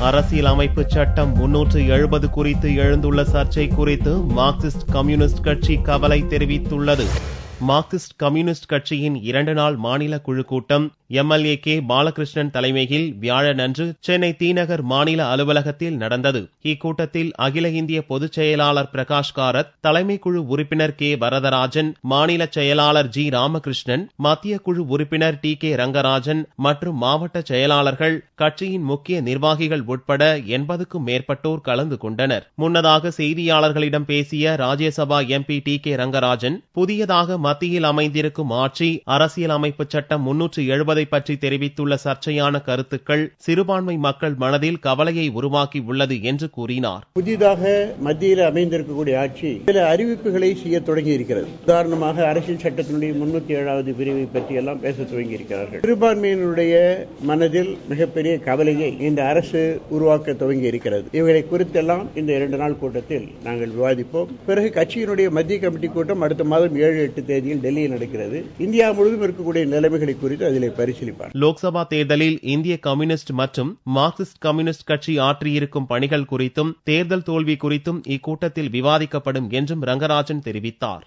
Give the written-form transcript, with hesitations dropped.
அரசியலமைப்பு சட்டம் 370 குறித்து எழுந்துள்ள சர்ச்சை குறித்து மார்க்சிஸ்ட் கம்யூனிஸ்ட் கட்சி கவலை தெரிவித்துள்ளது. மார்க்சிஸ்ட் கம்யூனிஸ்ட் கட்சியின் 2 நாள் மாநில குழு கூட்டம் எம்எல்ஏ கே பாலகிருஷ்ணன் தலைமையில் வியாழனன்று சென்னை தீநகர் மாநில அலுவலகத்தில் நடந்தது. இக்கூட்டத்தில் அகில இந்திய பொதுச் செயலாளர் பிரகாஷ் காரத், தலைமை குழு உறுப்பினர் கே வரதராஜன், மாநில செயலாளர் ஜி ராமகிருஷ்ணன், மத்திய குழு உறுப்பினர் டி கே ரங்கராஜன் மற்றும் மாவட்ட செயலாளர்கள், கட்சியின் முக்கிய நிர்வாகிகள் உட்பட 80க்கும் மேற்பட்டோர் கலந்து கொண்டனர். முன்னதாக செய்தியாளர்களிடம் பேசிய Rajya Sabha MP D K Rangarajan, புதியதாக மத்தியில் அமைந்திருக்கும் ஆட்சி அரசியலமைப்பு சட்டம் 370 பற்றி தெரிவித்துள்ள சர்ச்சையான கருத்துக்கள் சிறுபான்மை மக்கள் மனதில் கவலையை உருவாக்கி உள்ளது என்று கூறினார். புதிதாக மத்தியில் அமைந்திருக்கக்கூடிய ஆட்சி சில அறிவிப்புகளை செய்ய தொடங்கி இருக்கிறது. உதாரணமாக அரசியல் சட்டத்தினுடைய 307வது பிரிவை பற்றி எல்லாம் பேச துவங்கி இருக்கிறார்கள். சிறுபான்மையினுடைய மனதில் மிகப்பெரிய கவலையை இந்த அரசு உருவாக்க துவங்கி இருக்கிறது. இவைகளை குறித்தெல்லாம் இந்த 2 நாள் கூட்டத்தில் நாங்கள் விவாதிப்போம். பிறகு கட்சியினுடைய மத்திய கமிட்டி கூட்டம் அடுத்த மாதம் 7-8 தேதியில் டெல்லியில் நடக்கிறது. இந்தியா முழுவதும் இருக்கக்கூடிய நிலைமைகளை குறித்து அதில் பரிசீலிப்பார். லோக்சபா தேர்தலில் இந்திய கம்யூனிஸ்ட் மற்றும் மார்க்சிஸ்ட் கம்யூனிஸ்ட் கட்சி ஆற்றியிருக்கும் பணிகள் குறித்தும் தேர்தல் தோல்வி குறித்தும் இக்கூட்டத்தில் விவாதிக்கப்படும் என்றும் ரங்கராஜன் தெரிவித்தார்.